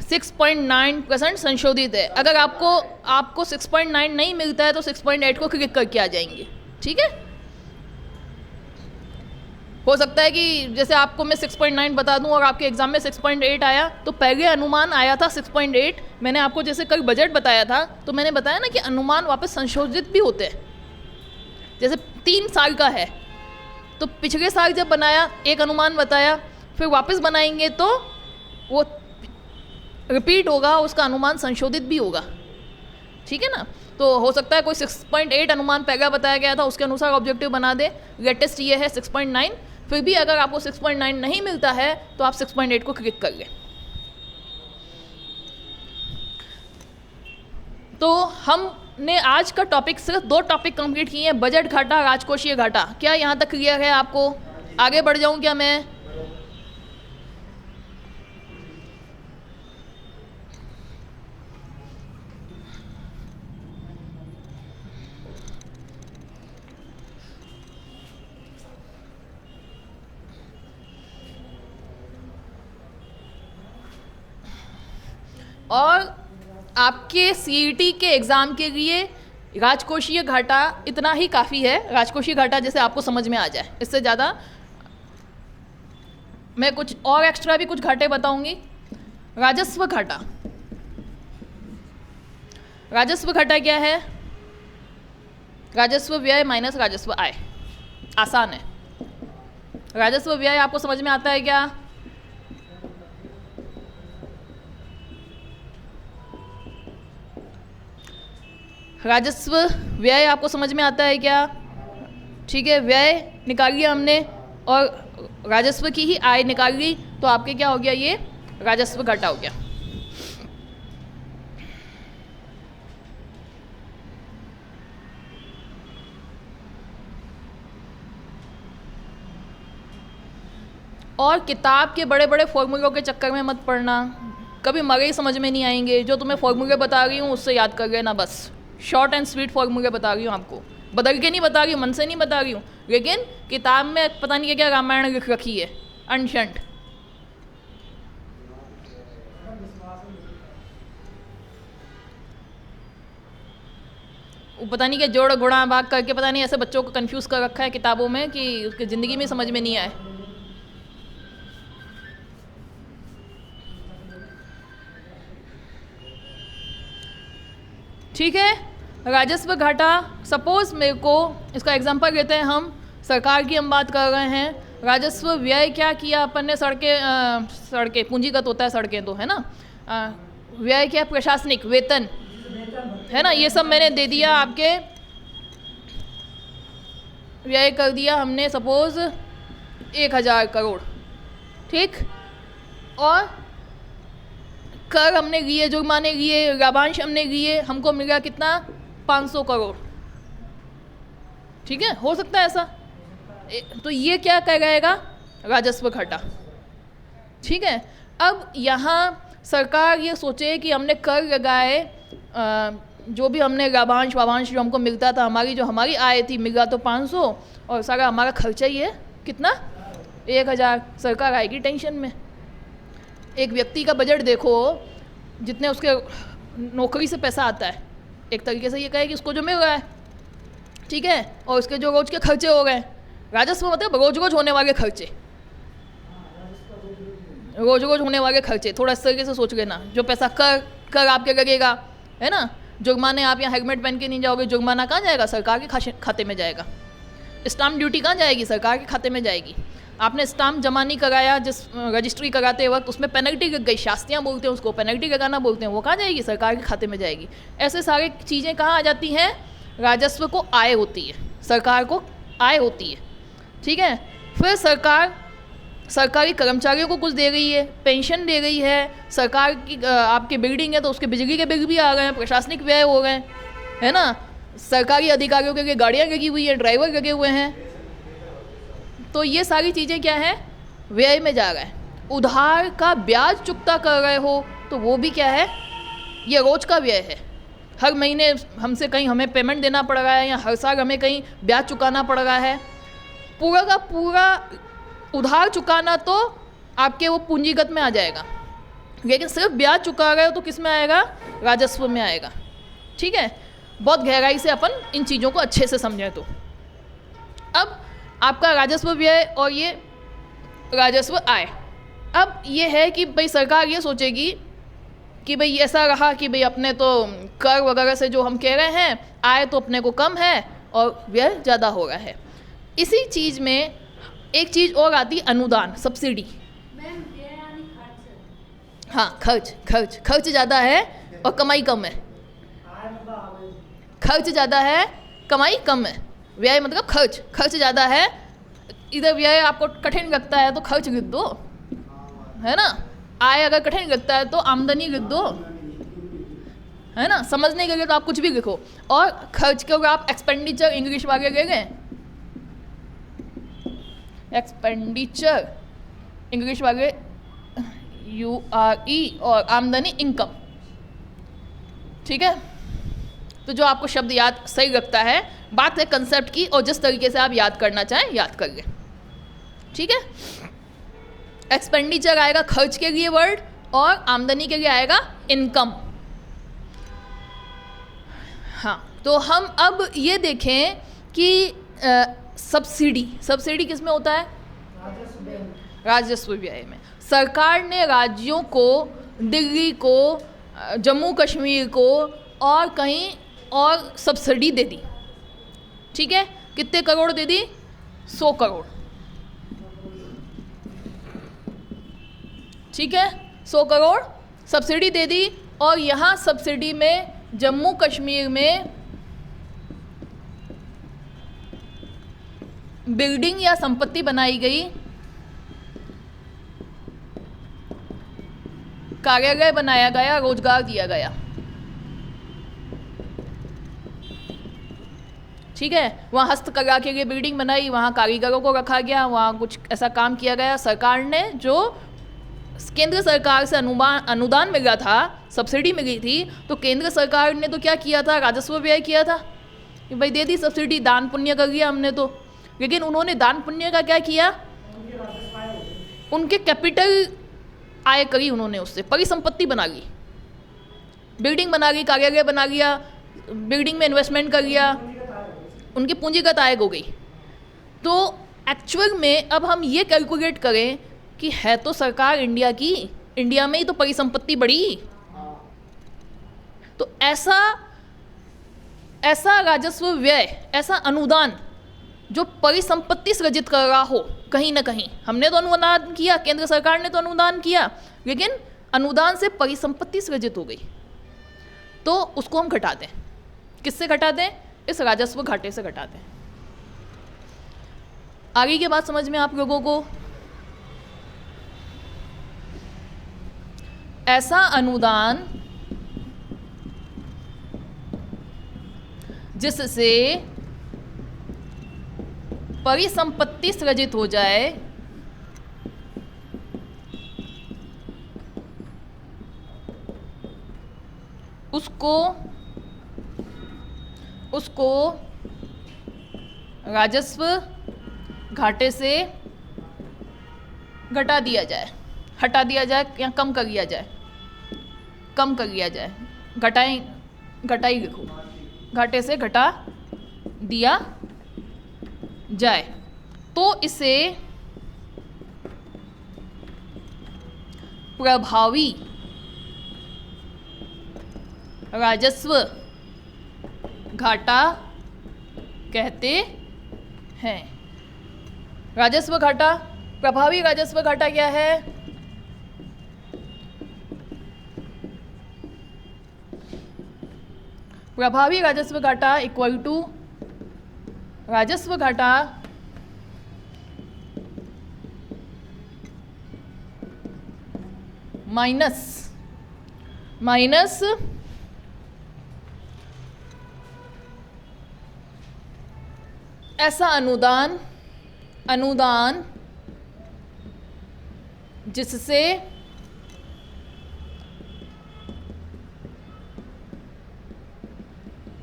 6.9% संशोधित है। अगर आपको 6.9 नहीं मिलता है तो 6.8 को क्लिक करके आ जाएंगे, ठीक है। हो सकता है कि जैसे आपको मैं 6.9 बता दूं और आपके एग्जाम में 6.8 आया, तो पहले अनुमान आया था 6.8। मैंने आपको जैसे कल बजट बताया था, तो मैंने बताया ना कि अनुमान वापस संशोधित भी होते हैं। जैसे 3 साल का है, तो पिछले साल जब बनाया एक अनुमान बताया, फिर वापस बनाएंगे तो वो रिपीट होगा, उसका अनुमान संशोधित भी होगा, ठीक है ना। तो हो सकता है कोई 6.8 अनुमान पहला बताया गया था, उसके अनुसार ऑब्जेक्टिव बना दे। लेटेस्ट ये है 6.9। फिर भी अगर आपको 6.9 नहीं मिलता है तो आप 6.8 को क्लिक कर लें। तो हमने आज का टॉपिक, सिर्फ 2 टॉपिक कंप्लीट किए हैं, बजट घाटा, राजकोषीय घाटा। क्या यहाँ तक क्लियर है आपको? आगे बढ़ जाऊँ क्या मैं? और आपके सीईटी के एग्ज़ाम के लिए राजकोषीय घाटा इतना ही काफ़ी है। राजकोषीय घाटा जैसे आपको समझ में आ जाए, इससे ज़्यादा मैं कुछ और एक्स्ट्रा भी कुछ घाटे बताऊंगी। राजस्व घाटा, राजस्व घाटा क्या है? राजस्व व्यय माइनस राजस्व आय। आसान है। राजस्व व्यय आपको समझ में आता है क्या? राजस्व व्यय आपको समझ में आता है क्या? ठीक है, व्यय निकाल लिया हमने और राजस्व की ही आय निकाल ली, तो आपके क्या हो गया? ये राजस्व घाटा हो गया। और किताब के बड़े बड़े फॉर्मूलों के चक्कर में मत पड़ना, कभी मरे ही समझ में नहीं आएंगे। जो तुम्हें फॉर्मूले बता रही हूँ उससे याद कर लेना, बस शॉर्ट एंड स्वीट फॉर्मूले बता रही हूँ आपको, बदल के नहीं बता रही हूँ, मन से नहीं बता रही हूँ। लेकिन किताब में पता नहीं क्या रामायण लिख रखी है अनशंट। वो पता नहीं क्या जोड़ गुणा भाग करके पता नहीं ऐसे बच्चों को कंफ्यूज कर रखा है किताबों में कि उसकी ज़िंदगी में समझ में नहीं आए। ठीक है, राजस्व घाटा, सपोज मेरे को इसका एग्जांपल लेते हैं, हम सरकार की हम बात कर रहे हैं। राजस्व व्यय क्या किया अपन ने, सड़कें पूंजीगत होता है, सड़कें तो है ना। व्यय क्या, प्रशासनिक वेतन है ना, ये सब मैंने दे दिया आपके, व्यय कर दिया हमने सपोज 1000 करोड़, ठीक। और कर हमने लिए, जुर्माने लिए, लाभांश हमने लिए, हमको मिला कितना, 500 करोड़, ठीक है, हो सकता है ऐसा। तो ये क्या कहलाएगा, राजस्व घाटा, ठीक है। अब यहाँ सरकार ये सोचे कि हमने कर लगाए, जो भी हमने लाभांश वाभांश जो हमको मिलता था, हमारी आय थी, मिला तो 500, और सारा हमारा खर्चा ही है कितना, 1000। सरकार आएगी टेंशन में। एक व्यक्ति का बजट देखो, जितने उसके नौकरी से पैसा आता है, एक तरीके से ये कहे कि उसको जो मिल रहा है, ठीक है, और उसके जो रोज के खर्चे हो गए। राजस्व मतलब रोज रोज होने वाले खर्चे, रोज रोज होने वाले खर्चे, थोड़ा इस तरीके से सोच लेना। जो पैसा कर आपके लगेगा, है ना, जुर्माने, आप यहाँ हेलमेट पहन के नहीं जाओगे, जुर्माना कहाँ जाएगा, सरकार के खाते में जाएगा। स्टाम्प ड्यूटी कहाँ जाएगी, सरकार के खाते में जाएगी। आपने स्टाम्प जमा नहीं कराया, जिस रजिस्ट्री कराते वक्त उसमें पेनल्टी लग गई, शास्तियाँ बोलते हैं उसको, पेनल्टी लगाना बोलते हैं, वो कहाँ जाएगी, सरकार के खाते में जाएगी। ऐसे सारे चीज़ें कहाँ आ जाती हैं, राजस्व को आय होती है, सरकार को आय होती है, ठीक है। फिर सरकार सरकारी कर्मचारियों को कुछ दे रही है, पेंशन दे रही है, सरकार की आपकी बिल्डिंग है तो उसके बिजली के बिल भी आ गए हैं, प्रशासनिक व्यय हो गए, है ना, सरकारी अधिकारियों के लिए गाड़ियाँ लगी हुई हैं, ड्राइवर लगे हुए हैं। तो ये सारी चीज़ें क्या है, व्यय में जा रहा है। उधार का ब्याज चुकता कर रहे हो तो वो भी क्या है, ये रोज का व्यय है। हर महीने हमसे कहीं हमें पेमेंट देना पड़ रहा है, या हर साल हमें कहीं ब्याज चुकाना पड़ रहा है। पूरा का पूरा उधार चुकाना तो आपके वो पूंजीगत में आ जाएगा, लेकिन सिर्फ ब्याज चुका रहे हो तो किस में आएगा, राजस्व में आएगा, ठीक है। बहुत गहराई से अपन इन चीज़ों को अच्छे से समझें तो अब आपका राजस्व व्यय और ये राजस्व आय। अब ये है कि भाई सरकार ये सोचेगी कि भाई ऐसा रहा कि भाई अपने तो कर वगैरह से जो हम कह रहे हैं, आय तो अपने को कम है और व्यय ज़्यादा हो रहा है। इसी चीज़ में एक चीज़ और आती, अनुदान, सब्सिडी। हाँ, खर्च ज़्यादा है और कमाई कम है। खर्च ज़्यादा है, कमाई कम है। व्यय मतलब खर्च ज़्यादा है। इधर व्यय आपको कठिन लगता है तो खर्च लिख दो, है ना। आय अगर कठिन लगता है तो आमदनी लिख दो, है ना। समझने के लिए तो आप कुछ भी लिखो। और खर्च के अगर आप एक्सपेंडिचर इंग्लिश वाले ले गए, एक्सपेंडिचर इंग्लिश वाले URE, और आमदनी इनकम, ठीक है। तो जो आपको शब्द याद सही लगता है, बात है कंसेप्ट की, और जिस तरीके से आप याद करना चाहें याद कर ले, ठीक है। एक्सपेंडिचर आएगा खर्च के लिए वर्ड, और आमदनी के लिए आएगा इनकम। हाँ, तो हम अब ये देखें कि सब्सिडी किस में होता है, राजस्व व्यय में। सरकार ने राज्यों को, दिल्ली को, जम्मू कश्मीर को और कहीं और सब्सिडी दे दी, ठीक है। कितने करोड़ दे दी, 100 करोड़, ठीक है। 100 करोड़ सब्सिडी दे दी। और यहाँ सब्सिडी में जम्मू कश्मीर में बिल्डिंग या संपत्ति बनाई गई, कार्यालय बनाया गया, रोजगार दिया गया, ठीक है। वहाँ हस्तकला के लिए बिल्डिंग बनाई, वहाँ कारीगरों को रखा गया, वहाँ कुछ ऐसा काम किया गया। सरकार ने जो केंद्र सरकार से अनुदान मिला था, सब्सिडी मिली थी, तो केंद्र सरकार ने तो क्या किया था, राजस्व व्यय किया था कि भाई दे दी सब्सिडी, दान पुण्य कर लिया हमने तो। लेकिन उन्होंने दान पुण्य का क्या किया, उनके कैपिटल आय करी उन्होंने, उससे परिसंपत्ति बना ली, बिल्डिंग बना ली, कार्यालय बना लिया, बिल्डिंग में इन्वेस्टमेंट कर लिया, उनकी पूंजीगत आय हो गई। तो एक्चुअल में अब हम ये कैलकुलेट करें कि है तो सरकार इंडिया की, इंडिया में ही तो परिसंपत्ति बढ़ी। तो ऐसा राजस्व व्यय, ऐसा अनुदान जो परिसंपत्ति सृजित कर रहा हो कहीं ना कहीं, हमने तो अनुदान किया, केंद्र सरकार ने तो अनुदान किया, लेकिन अनुदान से परिसंपत्ति सृजित हो गई, तो उसको हम घटा दें। किससे घटा दें? इस राजस्व घाटे से घटा दें। आगे की बात समझ में आप लोगों को? ऐसा अनुदान जिससे परिसंपत्ति सृजित हो जाए, उसको राजस्व घाटे से घटा दिया जाए, हटा दिया जाए या कम कर लिया जाए, कम कर लिया जाए, घटाई लिखो, घाटे से घटा दिया जाए। तो इसे प्रभावी राजस्व घाटा कहते हैं। राजस्व घाटा, प्रभावी राजस्व घाटा क्या है? प्रभावी राजस्व घाटा इक्वल टू राजस्व घाटा माइनस ऐसा अनुदान जिससे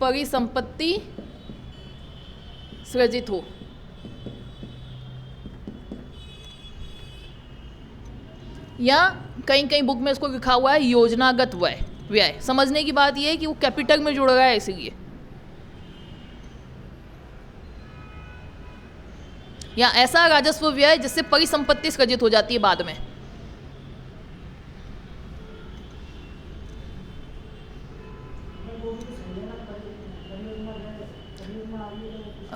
परिसंपत्ति सृजित हो। या कहीं कहीं बुक में इसको लिखा हुआ है योजनागत व्यय। समझने की बात यह है कि वो कैपिटल में जुड़ रहा है, इसलिए। या ऐसा राजस्व व्यय जिससे परिसंपत्ति सृजित हो जाती है बाद में।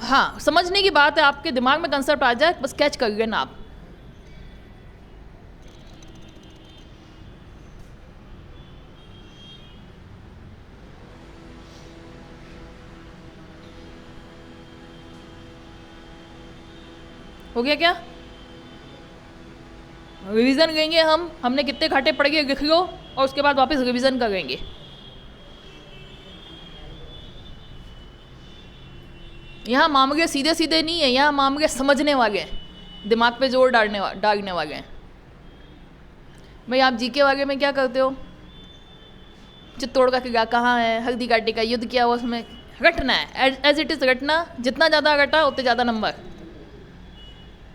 हाँ, समझने की बात है, आपके दिमाग में कंसेप्ट आ जाए, बस कैच कर लेना आप। हो गया क्या? रिवीजन करेंगे हमने कितने घाटे पड़ गए लिख लो, और उसके बाद वापस रिवीजन करेंगे। यहाँ मामले सीधे सीधे नहीं है, यहाँ मामले समझने वाले हैं, दिमाग पे जोर डालने वाले हैं। भाई आप जीके वाले में क्या करते हो? चित्तौड़ का किला कहाँ है, हल्दी घाटी का युद्ध क्या हुआ, उसमें रटना है, एज इट इज रटना। जितना ज़्यादा रटा उतने ज़्यादा नंबर,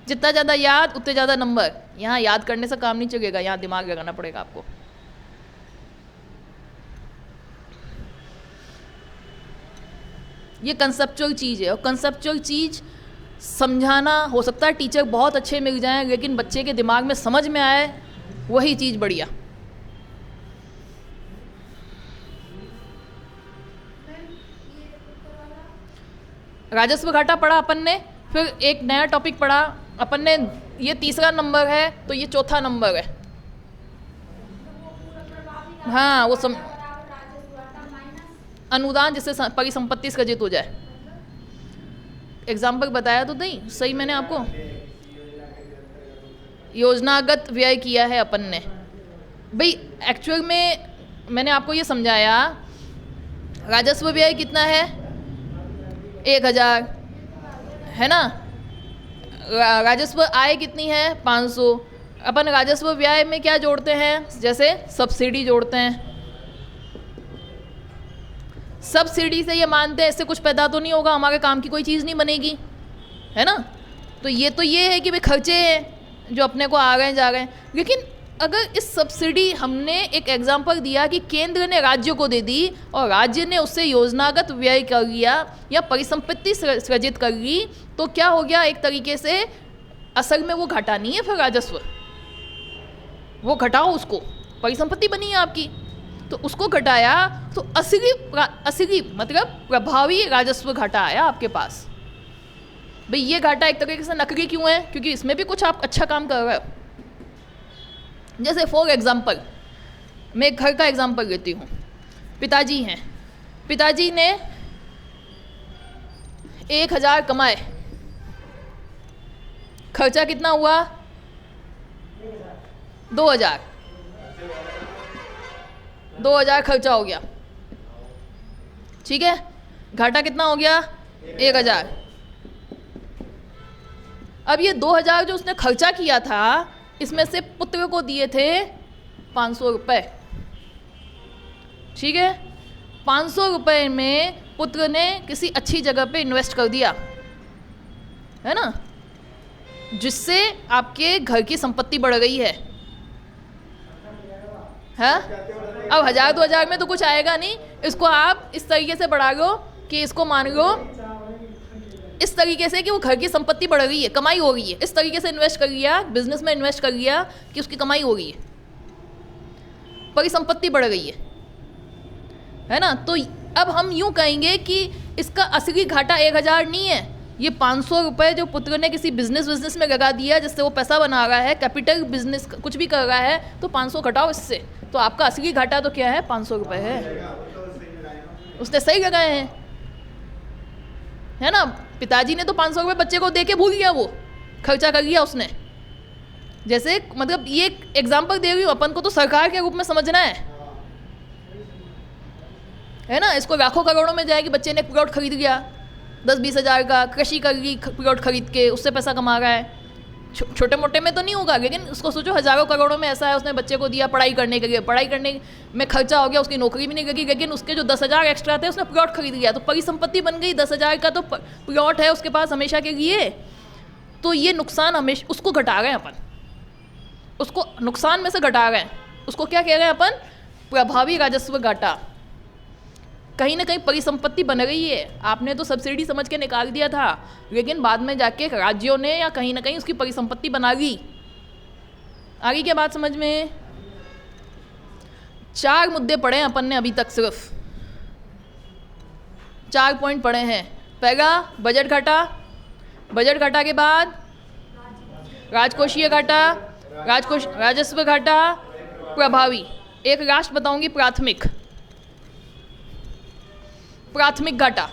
जितना ज़्यादा याद उतने ज़्यादा नंबर। यहाँ याद करने से काम नहीं चलेगा, यहाँ दिमाग लगाना पड़ेगा आपको। ये कंसेप्चुअल चीज़ है, और कंसेप्चुअल चीज़ समझाना, हो सकता है टीचर बहुत अच्छे मिल जाएं, लेकिन बच्चे के दिमाग में समझ में आए वही चीज़ बढ़िया। राजस्व घाटा पढ़ा अपन ने, फिर एक नया टॉपिक पढ़ा अपन ने, ये तीसरा नंबर है तो ये चौथा नंबर है। हाँ, वो अनुदान जिससे परिसंपत्ति सृजित हो जाए। एग्जाम्पल बताया तो नहीं सही मैंने आपको? योजनागत व्यय किया है अपन ने। भाई एक्चुअल में मैंने आपको ये समझाया, राजस्व व्यय कितना है? 1000 है ना। राजस्व आय कितनी है? 500। अपन राजस्व व्यय में क्या जोड़ते हैं? जैसे सब्सिडी जोड़ते हैं। सब्सिडी से ये मानते हैं इससे कुछ पैदा तो नहीं होगा, हमारे काम की कोई चीज़ नहीं बनेगी, है ना। तो ये है कि भाई खर्चे हैं जो अपने को आ रहे हैं जा रहे हैं, लेकिन अगर इस सब्सिडी हमने एक एग्जांपल दिया कि केंद्र ने राज्य को दे दी और राज्य ने उससे योजनागत व्यय कर लिया या परिसंपत्ति सृजित कर ली, तो क्या हो गया, एक तरीके से असल में वो घटा नहीं है फिर राजस्व, वो घटाओ उसको, परिसंपत्ति बनी है आपकी, तो उसको घटाया तो असली मतलब प्रभावी राजस्व घाटा आया आपके पास। भाई ये घाटा एक तरीके से नकली क्यों है, क्योंकि इसमें भी कुछ आप अच्छा काम कर रहे हो। जैसे फॉर एग्जाम्पल मैं एक घर का एग्जाम्पल लेती हूँ। पिताजी हैं, पिताजी ने 1000 कमाए, खर्चा कितना हुआ 2000 खर्चा हो गया, ठीक है, घाटा कितना हो गया 1000। अब ये 2000 जो उसने खर्चा किया था, इसमें से पुत्र को दिए थे 500 रुपये, ठीक है, 500 रुपये में पुत्र ने किसी अच्छी जगह पे इन्वेस्ट कर दिया, है ना, जिससे आपके घर की संपत्ति बढ़ गई है। अब 1000-2000 में तो कुछ आएगा नहीं, इसको आप इस तरीके से बढ़ा लो कि इसको मान लो इस तरीके से कि वो घर की संपत्ति बढ़ गई है, कमाई हो गई है, इस तरीके से इन्वेस्ट कर लिया, बिजनेस में इन्वेस्ट कर लिया कि उसकी कमाई हो गई है, परिसंपत्ति बढ़ गई है ना। तो अब हम यूं कहेंगे कि इसका असली घाटा 1000 नहीं है, ये 500 रुपये जो पुत्र ने किसी बिजनेस में लगा दिया जिससे वो पैसा बना रहा है, कैपिटल बिजनेस कुछ भी कर रहा है, तो 500 घटाओ इससे, तो आपका असली घाटा तो क्या है 500 रुपये है, उसने सही लगाए हैं, है ना। पिताजी ने तो 500 रुपये बच्चे को दे के भूल गया, वो खर्चा कर लिया उसने। जैसे मतलब ये एग्जाम्पल दे रही हूँ, अपन को तो सरकार के रूप में समझना है ना। इसको लाखों करोड़ों में जाएगी, बच्चे ने प्लॉट खरीद लिया 10-20 हज़ार का, कृषि कर ली प्लॉट खरीद के, उससे पैसा कमा रहा है, छोटे मोटे में तो नहीं होगा, लेकिन उसको सोचो हज़ारों करोड़ों में ऐसा है, उसने बच्चे को दिया पढ़ाई करने के लिए, पढ़ाई करने में खर्चा हो गया, उसकी नौकरी भी नहीं लगी, लेकिन उसके जो 10,000 एक्स्ट्रा थे उसने प्लॉट खरीद लिया, तो परिसंपत्ति बन गई, 10,000 का तो प्लॉट है उसके पास हमेशा के लिए। तो ये नुकसान हमेशा उसको घटा रहे हैं अपन, उसको नुकसान में से घटा रहे हैं, उसको क्या कह रहे हैं अपन, प्रभावी राजस्व घाटा। कहीं ना कहीं परिसंपत्ति बन रही है, आपने तो सब्सिडी समझ के निकाल दिया था, लेकिन बाद में जाके राज्यों ने या कहीं ना कहीं उसकी परिसंपत्ति बना ली। आगे क्या बात समझ में? 4 मुद्दे पढ़े हैं अपन ने अभी तक, सिर्फ 4 पॉइंट पढ़े हैं। पहला बजट घाटा, बजट घाटा के बाद राजकोषीय घाटा, राजस्व घाटा, प्रभावी। एक लास्ट बताऊंगी, प्राथमिक घाटा।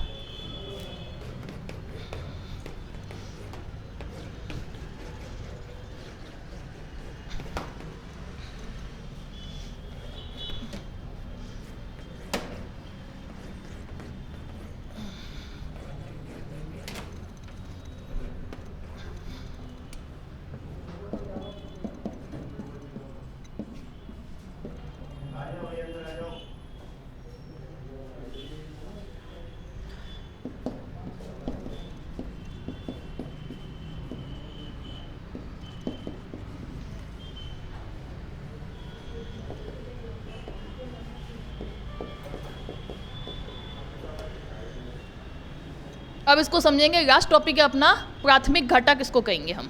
अब इसको समझेंगे, लास्ट टॉपिक है अपना, प्राथमिक घाटा किसको कहेंगे हम।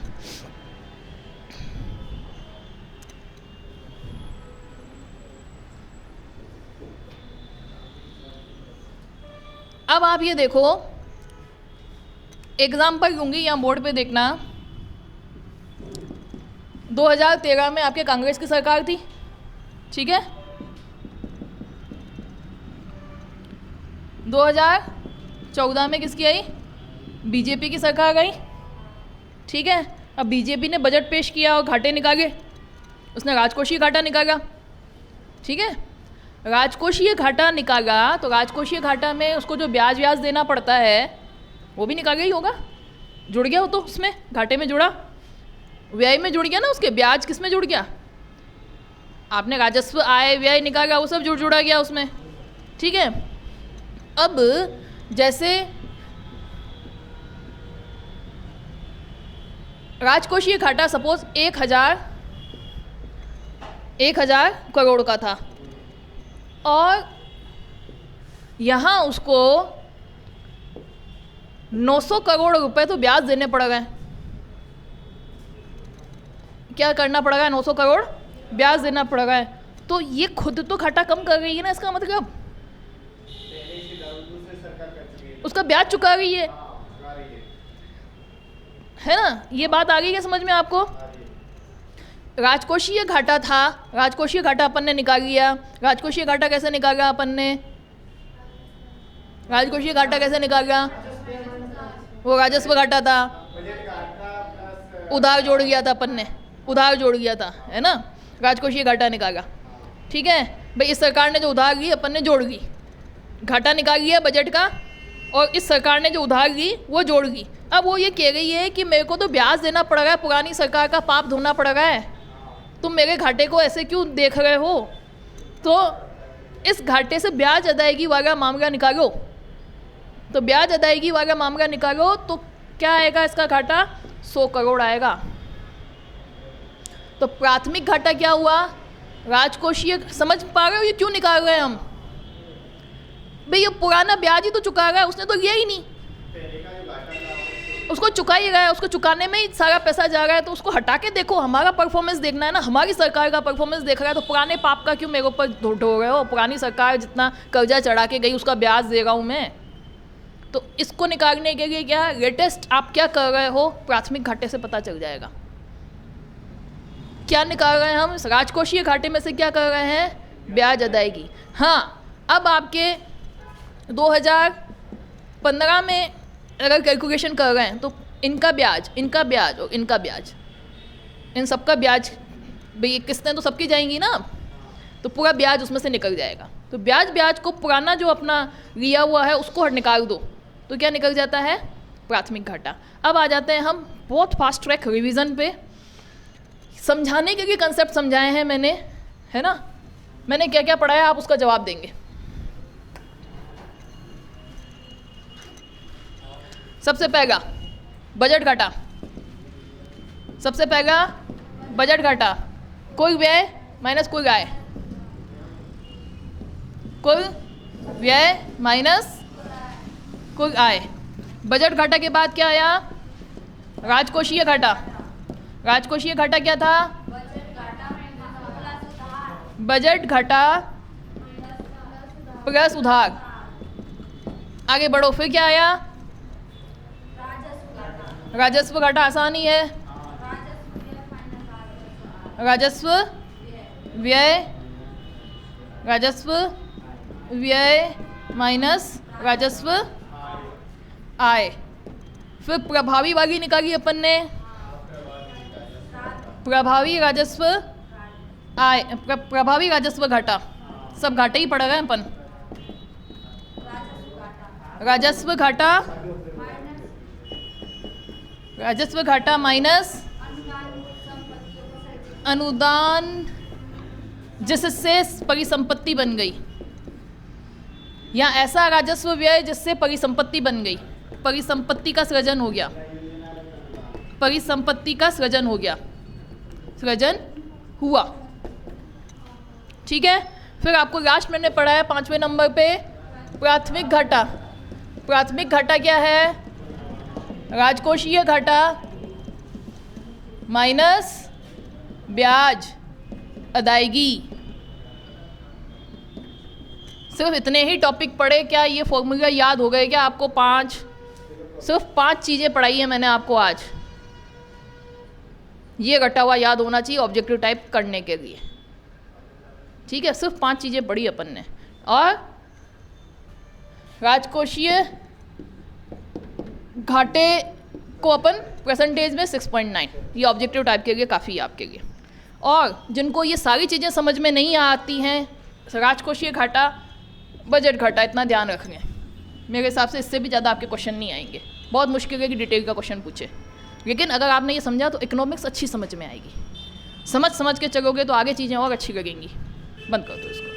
अब आप ये देखो, एग्जाम्पल लूंगी, यहाँ बोर्ड पे देखना। 2013 में आपके कांग्रेस की सरकार थी, ठीक है, 2014 में किसकी आई, बीजेपी की सरकार आई, ठीक है। अब बीजेपी ने बजट पेश किया और घाटे निकाले, उसने राजकोषीय घाटा निकाला, ठीक है। राजकोषीय घाटा निकाला तो राजकोषीय घाटा में उसको जो ब्याज देना पड़ता है वो भी निकाला ही होगा, जुड़ गया हो तो उसमें, घाटे में जुड़ा, व्यय में जुड़ गया ना, उसके ब्याज किस में जुड़ गया, आपने राजस्व आय व्यय निकाला, वो सब जुड़ा गया उसमें, ठीक है। अब जैसे राजकोषीय घाटा सपोज 1000 1000 करोड़ का था और यहाँ उसको 900 करोड़ रुपए तो ब्याज देने पड़ गए। क्या करना पड़ गया? 900 करोड़ ब्याज देना पड़ गया। तो ये खुद तो घाटा कम कर रही है ना, इसका मतलब उसका ब्याज चुका रही है ना। ये बात आ गई है समझ में आपको? राजकोषीय घाटा था, राजकोषीय घाटा अपन ने निकाल लिया। राजकोषीय घाटा कैसे निकाला अपन ने? राजकोषीय घाटा कैसे निकाला? वो राजस्व घाटा था, उधार जोड़ लिया था अपन ने, उधार जोड़ लिया था, है ना। राजकोषीय घाटा निकाला, ठीक है भाई। इस सरकार ने जो उधार ली अपन ने जोड़ ली, घाटा निकाल लिया बजट का, और इस सरकार ने जो उधार ली वो जोड़ ली। अब वो ये कह रही है कि मेरे को तो ब्याज देना पड़ रहा है, पुरानी सरकार का पाप धोना पड़ रहा है, तुम मेरे घाटे को ऐसे क्यों देख रहे हो? तो इस घाटे से ब्याज अदायगी वाला मामला निकालो, तो ब्याज अदायगी वाला मामला निकालो तो क्या आएगा इसका घाटा? 100 करोड़ आएगा। तो प्राथमिक घाटा क्या हुआ? राजकोषीय। समझ पा रहे हो ये क्यों निकाल रहे हैं हम? भाई ये पुराना ब्याज ही तो चुका रहा है, उसने तो लिया ही नहीं, उसको चुका ही रहा है, उसको चुकाने में ही सारा पैसा जा रहा है। तो उसको हटा के देखो, हमारा परफॉर्मेंस देखना है ना, हमारी सरकार का परफॉर्मेंस देख रहा है। तो पुराने पाप का क्यों मेरे ऊपर ढो रहे हो? पुरानी सरकार जितना कर्जा चढ़ा के गई उसका ब्याज दे रहा हूँ मैं। तो इसको निकालने के लिए क्या लेटेस्ट आप क्या कर रहे हो? प्राथमिक घाटे से पता चल जाएगा क्या निकाल रहे हैं हम। राजकोषीय घाटे में से क्या कर रहे हैं? ब्याज अदायगी। हाँ, अब आपके 2015 में अगर कैलकुलेशन कर रहे हैं तो इनका ब्याज, इनका ब्याज और इनका ब्याज, इन सबका ब्याज भाई किस्तें तो सबकी जाएंगी ना, तो पूरा ब्याज उसमें से निकल जाएगा। तो ब्याज को पुराना जो अपना लिया हुआ है उसको निकाल दो, तो क्या निकल जाता है? प्राथमिक घाटा। अब आ जाते हैं हम बहुत फास्ट ट्रैक रिवीजन पे। समझाने के लिए कंसेप्ट समझाए हैं मैंने, है ना। मैंने क्या क्या पढ़ाया आप उसका जवाब देंगे। सबसे पहला बजट घाटा, सबसे पहला बजट घाटा, कुल व्यय माइनस कुल आय, कुल व्यय माइनस कुल आय। बजट घाटा के बाद क्या आया? राजकोषीय घाटा। राजकोषीय घाटा क्या था? बजट घाटा प्लस उधार। आगे बढ़ो, फिर क्या आया? राजस्व घाटा। आसानी है, राजस्व व्यय, राजस्व व्यय माइनस राजस्व आय। फिर प्रभावी वाली निकाली अपन ने, प्रभावी राजस्व आय, प्रभावी राजस्व घाटा। सब घाटे ही पड़ गए अपन। राजस्व घाटा, राजस्व घाटा माइनस अनुदान जिससे परिसंपत्ति बन गई, या ऐसा राजस्व व्यय जिससे परिसंपत्ति बन गई। परिसंपत्ति का सृजन हो गया, परिसंपत्ति का सृजन हो गया, सृजन हुआ, ठीक है। फिर आपको लास्ट मैंने पढ़ा है 5वें नंबर पे प्राथमिक घाटा। प्राथमिक घाटा क्या है? राजकोषीय घाटा माइनस ब्याज अदायगी। सिर्फ इतने ही टॉपिक पढ़े क्या? ये फॉर्मूला याद हो गए क्या आपको? सिर्फ 5 चीज़ें पढ़ाई है मैंने आपको आज। ये रटा हुआ याद होना चाहिए ऑब्जेक्टिव टाइप करने के लिए, ठीक है। सिर्फ 5 चीज़ें पढ़ी अपन ने। और राजकोषीय घाटे को अपन परसेंटेज में 6.9, ये ऑब्जेक्टिव टाइप के लिए काफ़ी है आपके लिए। और जिनको ये सारी चीज़ें समझ में नहीं आती हैं, राजकोषीय घाटा, बजट घाटा, इतना ध्यान रखेंगे। मेरे हिसाब से इससे भी ज़्यादा आपके क्वेश्चन नहीं आएंगे। बहुत मुश्किल है कि डिटेल का क्वेश्चन पूछे, लेकिन अगर आपने ये समझा तो इकोनॉमिक्स अच्छी समझ में आएगी। समझ के चलोगे तो आगे चीज़ें और अच्छी लगेंगी। बंद कर दो इसको।